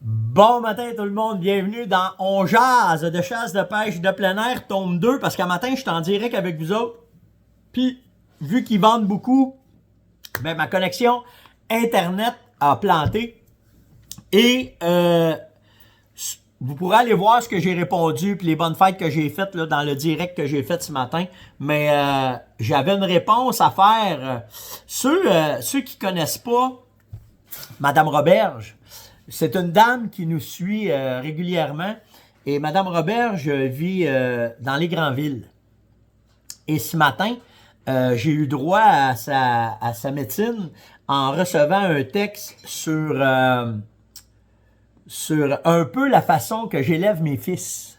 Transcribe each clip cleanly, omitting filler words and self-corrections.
Bon matin tout le monde, bienvenue dans On Jase de chasse, de pêche, de plein air, tome 2, parce qu'à matin je suis en direct avec vous autres. Puis, vu qu'ils vendent beaucoup, ben, ma connexion Internet a planté. Et vous pourrez aller voir ce que j'ai répondu, puis les bonnes fêtes que j'ai faites là, dans le direct que j'ai fait ce matin. Mais j'avais une réponse à faire. Ceux qui connaissent pas Madame Roberge, c'est une dame qui nous suit régulièrement. Et Madame Roberge vit dans les grandes villes. Et ce matin, j'ai eu droit à sa médecine en recevant un texte sur un peu la façon que j'élève mes fils.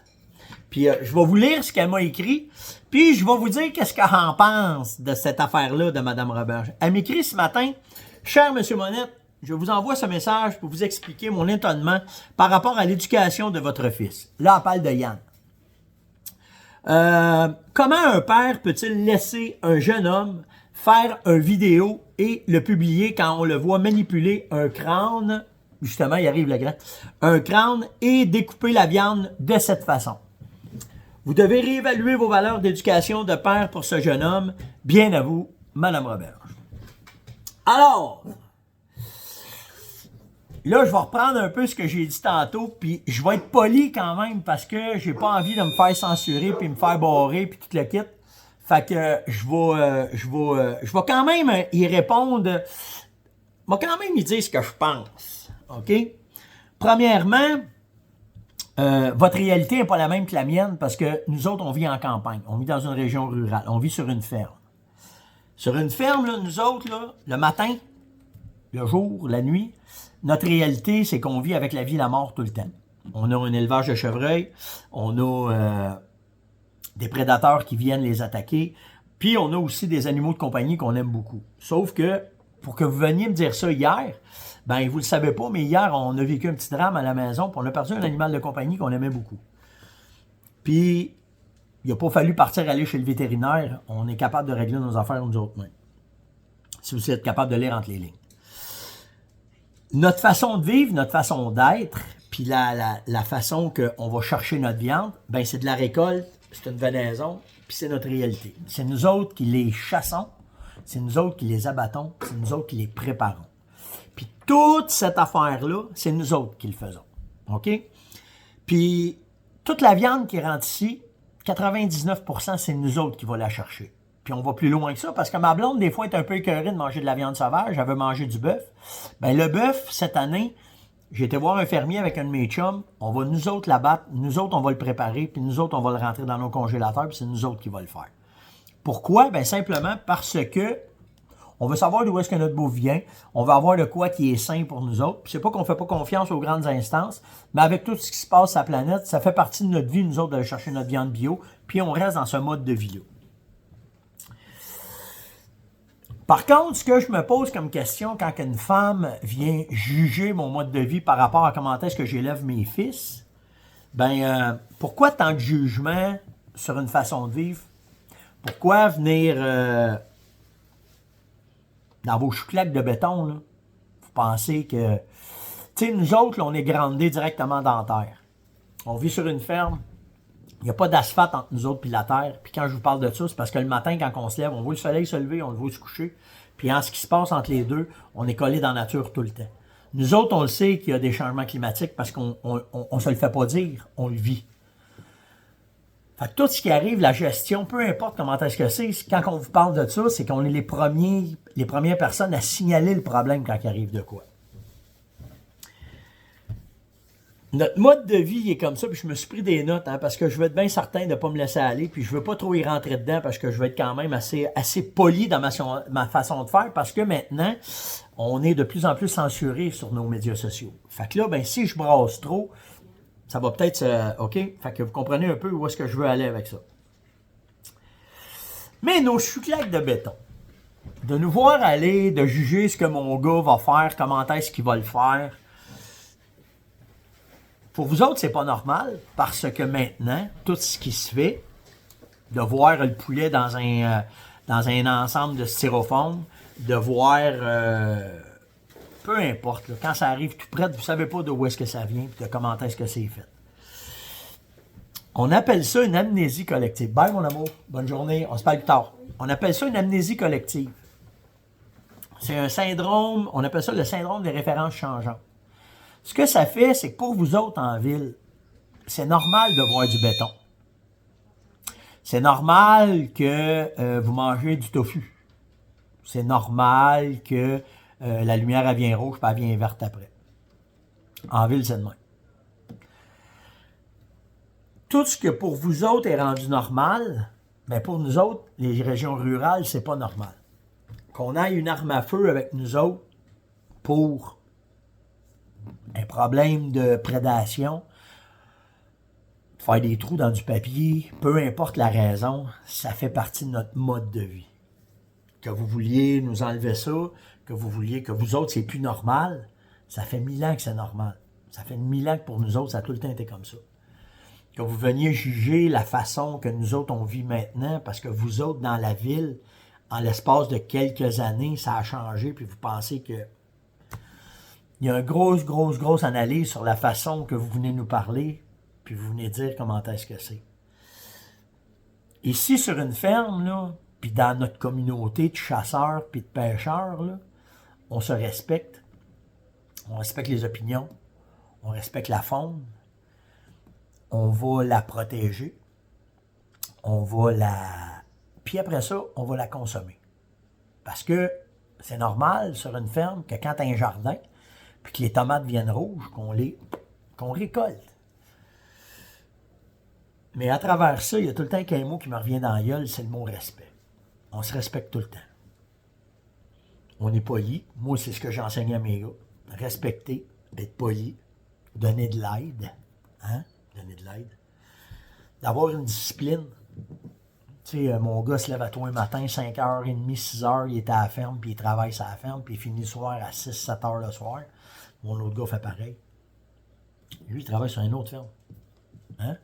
Puis je vais vous lire ce qu'elle m'a écrit, puis je vais vous dire qu'est-ce qu'elle en pense de cette affaire-là de Madame Roberge. Elle m'écrit ce matin: « Cher Monsieur Monette, je vous envoie ce message pour vous expliquer mon étonnement par rapport à l'éducation de votre fils. » Là, elle parle de Yann. Comment un père peut-il laisser un jeune homme faire une vidéo et le publier quand on le voit manipuler un crâne, justement, il arrive le grand, un crâne, et découper la viande de cette façon? Vous devez réévaluer vos valeurs d'éducation de père pour ce jeune homme. Bien à vous, Madame Roberge. Alors, là, je vais reprendre un peu ce que j'ai dit tantôt, puis je vais être poli quand même parce que j'ai pas envie de me faire censurer puis me faire barrer puis tout le kit. Fait que je vais quand même y répondre. Je vais quand même y dire ce que je pense. OK? Premièrement, votre réalité n'est pas la même que la mienne parce que nous autres, on vit en campagne. On vit dans une région rurale. On vit sur une ferme. Sur une ferme, là, nous autres, là, le matin, le jour, la nuit, notre réalité, c'est qu'on vit avec la vie et la mort tout le temps. On a un élevage de chevreuils, on a des prédateurs qui viennent les attaquer, puis on a aussi des animaux de compagnie qu'on aime beaucoup. Sauf que, pour que vous veniez me dire ça hier, ben vous le savez pas, mais hier, on a vécu un petit drame à la maison, puis on a perdu un animal de compagnie qu'on aimait beaucoup. Puis, il n'a pas fallu partir aller chez le vétérinaire, on est capable de régler nos affaires nous autres mêmes. Si vous êtes capable de lire entre les lignes. Notre façon de vivre, notre façon d'être, puis la façon qu'on va chercher notre viande, ben c'est de la récolte, c'est une venaison, puis c'est notre réalité. C'est nous autres qui les chassons, c'est nous autres qui les abattons, c'est nous autres qui les préparons. Puis toute cette affaire-là, c'est nous autres qui le faisons. OK? Puis toute la viande qui rentre ici, 99%, c'est nous autres qui va la chercher. Puis on va plus loin que ça, parce que ma blonde, des fois, est un peu écœurée de manger de la viande sauvage. Elle veut manger du bœuf. Ben le bœuf, cette année, j'ai été voir un fermier avec un de mes chums. On va nous autres l'abattre, nous autres, on va le préparer, puis nous autres, on va le rentrer dans nos congélateurs, puis c'est nous autres qui va le faire. Pourquoi? Ben simplement parce que on veut savoir d'où est-ce que notre bouffe vient. On veut avoir de quoi qui est sain pour nous autres. Puis c'est pas qu'on fait pas confiance aux grandes instances, mais avec tout ce qui se passe sur la planète, ça fait partie de notre vie, nous autres, d'aller chercher notre viande bio, puis on reste dans ce mode de vie-là. Par contre, ce que je me pose comme question quand une femme vient juger mon mode de vie par rapport à comment est-ce que j'élève mes fils, ben pourquoi tant de jugement sur une façon de vivre? Pourquoi venir dans vos chouclaques de béton, là? Vous pensez que... Tu sais, nous autres, là, on est grandés directement dans la terre. On vit sur une ferme. Il n'y a pas d'asphalte entre nous autres et la terre. Puis quand je vous parle de ça, c'est parce que le matin, quand on se lève, on voit le soleil se lever, on le voit se coucher. Puis en ce qui se passe entre les deux, on est collé dans la nature tout le temps. Nous autres, on le sait qu'il y a des changements climatiques parce qu'on ne se le fait pas dire, on le vit. Fait que tout ce qui arrive, la gestion, peu importe comment est-ce que c'est, quand on vous parle de ça, c'est qu'on est les premières personnes à signaler le problème quand il arrive de quoi. Notre mode de vie est comme ça, puis je me suis pris des notes, hein, parce que je veux être bien certain de ne pas me laisser aller, puis je veux pas trop y rentrer dedans, parce que je veux être quand même assez poli dans ma façon de faire, parce que maintenant, on est de plus en plus censuré sur nos médias sociaux. Fait que là, ben si je brasse trop, ça va peut-être... OK? Fait que vous comprenez un peu où est-ce que je veux aller avec ça. Mais nos chouclaques de béton, de nous voir aller, de juger ce que mon gars va faire, comment est-ce qu'il va le faire... Pour vous autres, c'est pas normal, parce que maintenant, tout ce qui se fait, de voir le poulet dans un ensemble de styrofoam, de voir peu importe, là, quand ça arrive tout près, vous ne savez pas d'où est-ce que ça vient et de comment est-ce que c'est fait. On appelle ça une amnésie collective. Bye, mon amour. Bonne journée. On se parle plus tard. On appelle ça une amnésie collective. C'est un syndrome, on appelle ça le syndrome des références changeantes. Ce que ça fait, c'est que pour vous autres en ville, c'est normal de voir du béton. C'est normal que vous mangez du tofu. C'est normal que la lumière, elle vient rouge, puis elle vient verte après. En ville, c'est de même. Tout ce que pour vous autres est rendu normal, mais pour nous autres, les régions rurales, c'est pas normal. Qu'on aille une arme à feu avec nous autres pour un problème de prédation, faire des trous dans du papier, peu importe la raison, ça fait partie de notre mode de vie. Que vous vouliez nous enlever ça, que vous vouliez que vous autres, c'est plus normal, ça fait 1000 ans que c'est normal. Ça fait 1000 ans que pour nous autres, ça a tout le temps été comme ça. Que vous veniez juger la façon que nous autres, on vit maintenant, parce que vous autres, dans la ville, en l'espace de quelques années, ça a changé, puis vous pensez que il y a une grosse analyse sur la façon que vous venez nous parler, puis vous venez dire comment est-ce que c'est. Ici, sur une ferme, là, puis dans notre communauté de chasseurs puis de pêcheurs, là, on se respecte. On respecte les opinions. On respecte la faune. On va la protéger. On va la... Puis après ça, on va la consommer. Parce que c'est normal sur une ferme que quand tu as un jardin, puis que les tomates viennent rouges, qu'on récolte. Mais à travers ça, il y a tout le temps qu'un mot qui me revient dans la gueule, c'est le mot respect. On se respecte tout le temps. On est poli. Moi, c'est ce que j'enseigne à mes gars. Respecter, être poli, donner de l'aide. Hein? Donner de l'aide. D'avoir une discipline. Tu sais, mon gars se lève à toi un matin, 5h30, 6h, il est à la ferme, puis il travaille sur la ferme, puis il finit le soir à 6-7h le soir. Mon autre gars fait pareil. Lui, il travaille sur une autre ferme. Hein?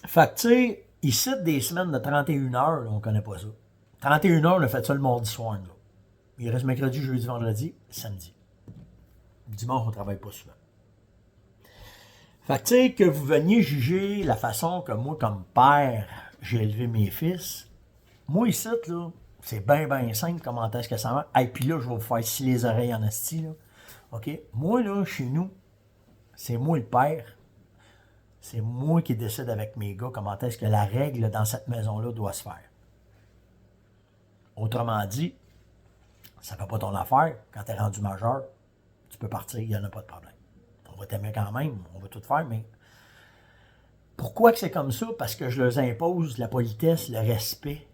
Fait que, tu sais, ici, des semaines de 31 heures, on connaît pas ça. 31 heures, on a fait ça le mardi soir. Là. Il reste mercredi, jeudi, vendredi, samedi. Dimanche, on travaille pas souvent. Fait que, tu sais, que vous veniez juger la façon que moi, comme père, j'ai élevé mes fils, moi, ici, là, c'est bien simple, comment est-ce que ça va. Et puis là, je vais vous faire scier les oreilles en esti, là. OK? Moi, là, chez nous, c'est moi le père. C'est moi qui décide avec mes gars comment est-ce que la règle dans cette maison-là doit se faire. Autrement dit, ça ne fait pas ton affaire. Quand tu es rendu majeur, tu peux partir, il n'y en a pas de problème. On va t'aimer quand même, on va tout faire, mais pourquoi que c'est comme ça? Parce que je leur impose la politesse, le respect,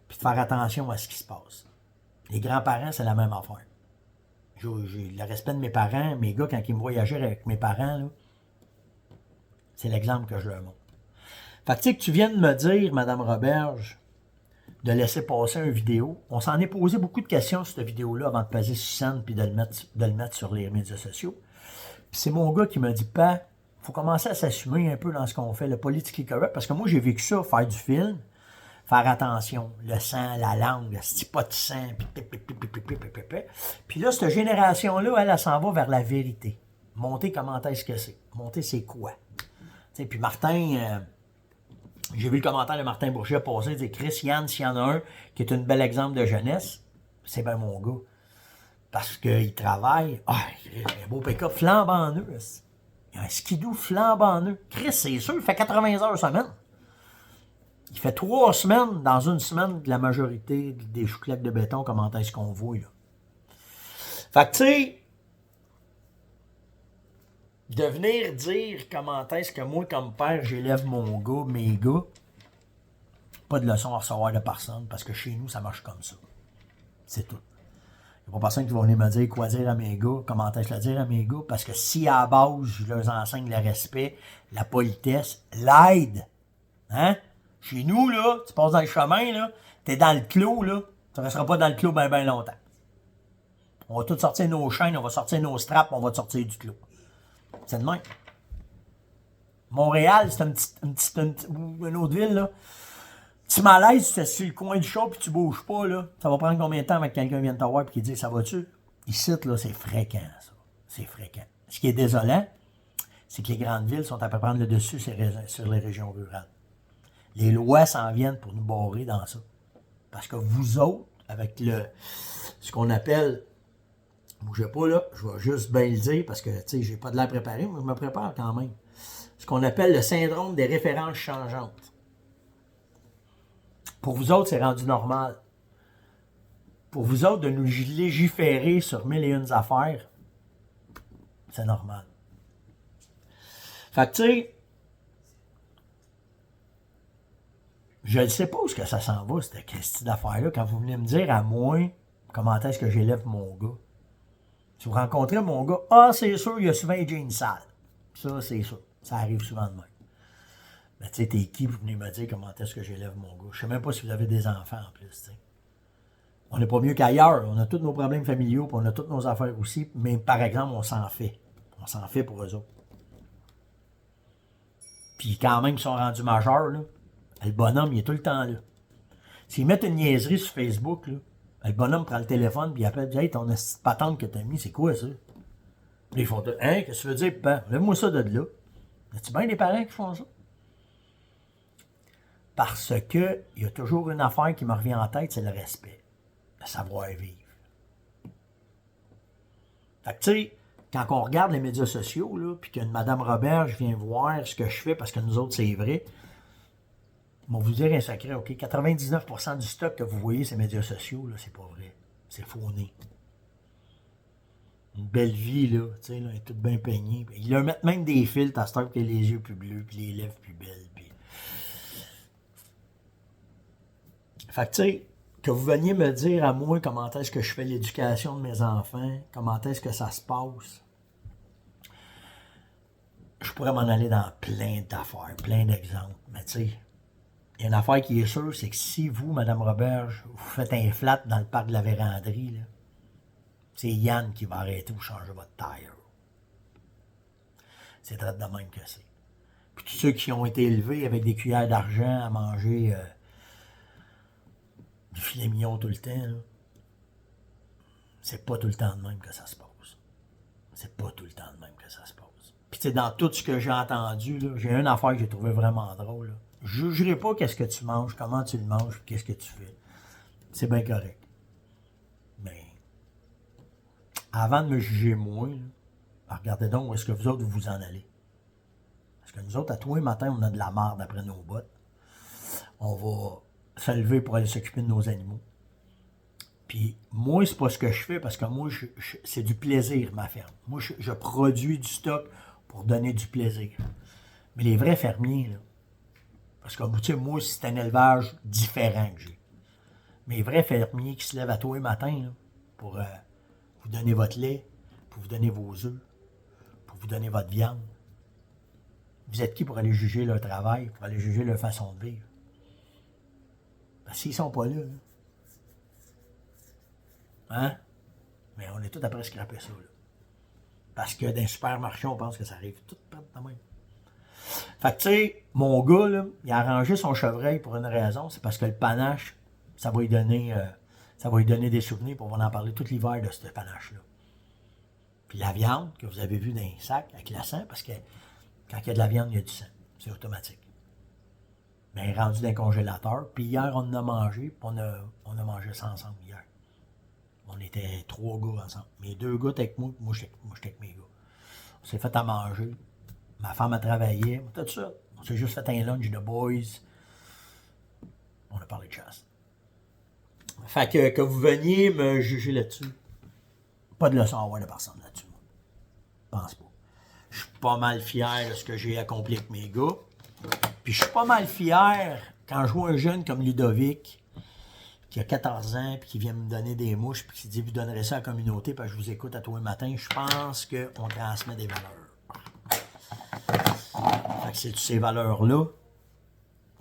puis de faire attention à ce qui se passe. Les grands-parents, c'est la même affaire. J'ai le respect de mes parents, mes gars, quand ils me voyageaient avec mes parents, là, c'est l'exemple que je leur montre. Fait que tu sais que tu viens de me dire, Mme Roberge, de laisser passer une vidéo. On s'en est posé beaucoup de questions sur cette vidéo-là avant de passer sur scène puis de le mettre sur les médias sociaux. Puis c'est mon gars qui m'a dit, il faut commencer à s'assumer un peu dans ce qu'on fait, le politically correct, parce que moi, j'ai vécu ça, faire du film, faire attention, le sang, la langue, c'est pas de sang, puis là, cette génération-là, elle s'en va vers la vérité. Monter comment est-ce que c'est. Monter, c'est quoi. T'sais, puis Martin, j'ai vu le commentaire de Martin Bourget passer, il dit Chris, Yann, s'il y en a un qui est un bel exemple de jeunesse, c'est bien mon gars. Parce qu'il travaille, il a un beau pick-up flambant neuf. Il a un skidoo flambant neuf. Chris, c'est sûr, il fait 80 heures semaine. Il fait 3 semaines dans une semaine de la majorité des chouclettes de béton, comment est-ce qu'on voit, là. Fait que, tu sais, de venir dire comment est-ce que moi, comme père, j'élève mon gars, mes gars, pas de leçon à recevoir de personne, parce que chez nous, ça marche comme ça. C'est tout. Il n'y a pas personne qui va venir me dire quoi dire à mes gars, comment est-ce que le dire à mes gars, parce que si à la base, je leur enseigne le respect, la politesse, l'aide, hein? Chez nous, là, tu passes dans le chemin, là, t'es dans le clos, là, tu ne resteras pas dans le clos bien longtemps. On va tous sortir nos chaînes, on va sortir nos straps, on va te sortir du clos. C'est de même. Montréal, c'est une autre ville, là. Si malaise, tu es sur le coin du chat puis tu bouges pas, là, ça va prendre combien de temps avant que quelqu'un vienne te voir et qu'il dise ça va-tu? Ici, là, c'est fréquent, ça. C'est fréquent. Ce qui est désolant, c'est que les grandes villes sont à peu prendre le dessus sur les régions rurales. Les lois s'en viennent pour nous barrer dans ça. Parce que vous autres, avec ce qu'on appelle, bougez pas là, je vais juste bien le dire parce que, tu sais, j'ai pas de l'air préparé, mais je me prépare quand même. Ce qu'on appelle le syndrome des références changeantes. Pour vous autres, c'est rendu normal. Pour vous autres, de nous légiférer sur mille et une affaires, c'est normal. Fait que, tu sais, je ne sais pas où ça s'en va, cette question d'affaires-là, quand vous venez me dire à moi comment est-ce que j'élève mon gars. Si vous rencontrez mon gars, c'est sûr, il y a souvent les jeans sales. Ça, c'est sûr. Ça arrive souvent de même. Mais tu sais, t'es qui pour venir me dire comment est-ce que j'élève mon gars? Je sais même pas si vous avez des enfants en plus, tu sais. On n'est pas mieux qu'ailleurs. On a tous nos problèmes familiaux, puis on a toutes nos affaires aussi. Mais par exemple, on s'en fait. On s'en fait pour eux autres. Puis quand même, ils sont rendus majeurs, là. Le bonhomme, il est tout le temps là. S'ils mettent une niaiserie sur Facebook, là, le bonhomme prend le téléphone puis il appelle, dit, hey, ton petite patente que t'as mis, c'est quoi ça? Puis ils font, hein, qu'est-ce que tu veux dire, papa? Lève-moi ça de là. As-tu bien des parents qui font ça? Parce que il y a toujours une affaire qui me revient en tête, c'est le respect. Le savoir-vivre. Fait que tu sais, quand on regarde les médias sociaux, là, puis qu'une Madame Roberge vient voir ce que je fais, parce que nous autres, c'est vrai, on va vous dire un secret, OK? 99% du stock que vous voyez sur les médias sociaux, là, c'est pas vrai. C'est fauné. Une belle vie, là, tu sais, là, elle est toute bien peignée. Ils leur mettent même des filtres à cette heure qui a les yeux plus bleus, puis les lèvres plus belles. Puis... Fait que, tu sais, que vous veniez me dire à moi comment est-ce que je fais l'éducation de mes enfants, comment est-ce que ça se passe, je pourrais m'en aller dans plein d'affaires, plein d'exemples. Mais tu sais, il y a une affaire qui est sûre, c'est que si vous, Mme Roberge, vous faites un flat dans le parc de la Vérandrie, là, c'est Yann qui va arrêter de vous changer votre tire. C'est très de même que c'est. Puis tous ceux qui ont été élevés avec des cuillères d'argent à manger du filet mignon tout le temps, là, c'est pas tout le temps de même que ça se passe. C'est pas tout le temps de même que ça se passe. Puis tu sais, dans tout ce que j'ai entendu, là, j'ai une affaire que j'ai trouvé vraiment drôle. Là. Je ne jugerai pas qu'est-ce que tu manges, comment tu le manges, qu'est-ce que tu fais. C'est bien correct. Mais avant de me juger moi, là, regardez donc où est-ce que vous autres vous en allez. Parce que nous autres, à tous les matins, on a de la marde après nos bottes. On va se lever pour aller s'occuper de nos animaux. Puis moi, c'est pas ce que je fais parce que moi, c'est du plaisir, ma ferme. Moi, je produis du stock pour donner du plaisir. Mais les vrais fermiers, là, parce que tu sais, moi, c'est un élevage différent que j'ai. Mais les vrais fermiers qui se lèvent à tous les matins là, pour vous donner votre lait, pour vous donner vos œufs, pour vous donner votre viande. Vous êtes qui pour aller juger leur travail, pour aller juger leur façon de vivre? Parce qu'ils sont pas là. Hein? Mais on est tous après scraper ça. Là. Parce que dans un supermarché, on pense que ça arrive tout de même. Fait que tu sais, mon gars, là, il a arrangé son chevreuil pour une raison, c'est parce que le panache, ça va lui donner des souvenirs, pour on va en parler tout l'hiver de ce panache-là. Puis la viande que vous avez vue dans un sac avec le sang, parce que quand il y a de la viande, il y a du sang. C'est automatique. Mais rendu dans le congélateur. Puis hier, on en a mangé, puis on a mangé ça ensemble hier. On était 3 gars ensemble. Mes 2 gars étaient avec moi, puis moi j'étais avec mes gars. On s'est fait à manger. Ma femme a travaillé. Tout ça. On s'est juste fait un lunch de boys. On a parlé de chasse. Fait que vous veniez me juger là-dessus. Pas de leçon à avoir de personne là-dessus. Je pense pas. Je suis pas mal fier de ce que j'ai accompli avec mes gars. Puis je suis pas mal fier quand je vois un jeune comme Ludovic, qui a 14 ans, puis qui vient me donner des mouches, puis qui dit, vous donnerez ça à la communauté, parce que je vous écoute à tous les matins. Je pense qu'on transmet des valeurs. Fait que c'est ces valeurs-là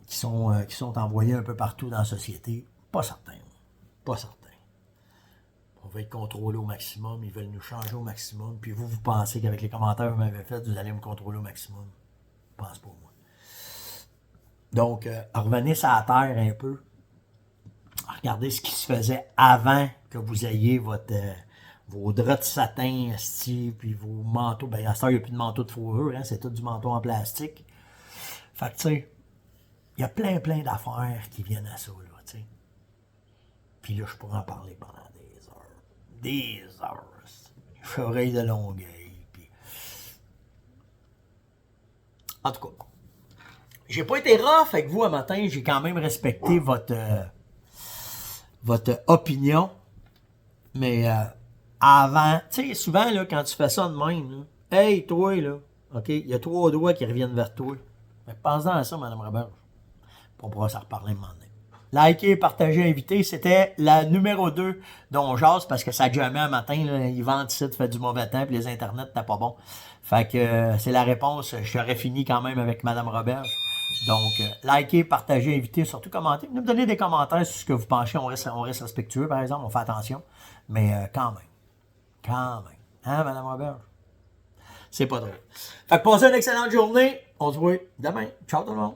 qui sont envoyées un peu partout dans la société. Pas certain. Pas certain. On va être contrôlé au maximum, ils veulent nous changer au maximum, puis vous pensez qu'avec les commentaires que vous m'avez fait, vous allez me contrôler au maximum. Je pense pas, moi. Donc, revenez sur la terre un peu. Regardez ce qui se faisait avant que vous ayez vos draps de satin, puis vos manteaux. Ben, à ce temps, il n'y a plus de manteau de fourrure, hein, c'est tout du manteau en plastique. Fait que, tu sais, il y a plein d'affaires qui viennent à ça, là, tu sais. Puis là, je pourrais en parler pendant des heures. Des heures. Oreille de Longueuil. Puis... En tout cas, j'ai pas été rough avec vous un matin. J'ai quand même respecté votre opinion. Mais avant, tu sais, souvent, là, quand tu fais ça de même, là, hey, toi, là, OK, il y a 3 doigts qui reviennent vers toi. Mais pense-en à ça, Mme Roberge. On pourra s'en reparler un moment donné. Likez, partagez, invitez. C'était la numéro 2 dont jase parce que ça jamais un matin. Là, ils vendent ici, fait du mauvais temps, puis les internets, t'as pas bon. Fait que c'est la réponse. J'aurais fini quand même avec Mme Roberge. Donc, likez, partagez, invitez, surtout commentez. Nous me donnez des commentaires sur ce que vous pensez. On reste respectueux, par exemple. On fait attention. Mais quand même. Quand même. Hein, Mme Roberge? C'est pas drôle. Fait que passez une excellente journée. On se voit demain. Ciao tout le monde.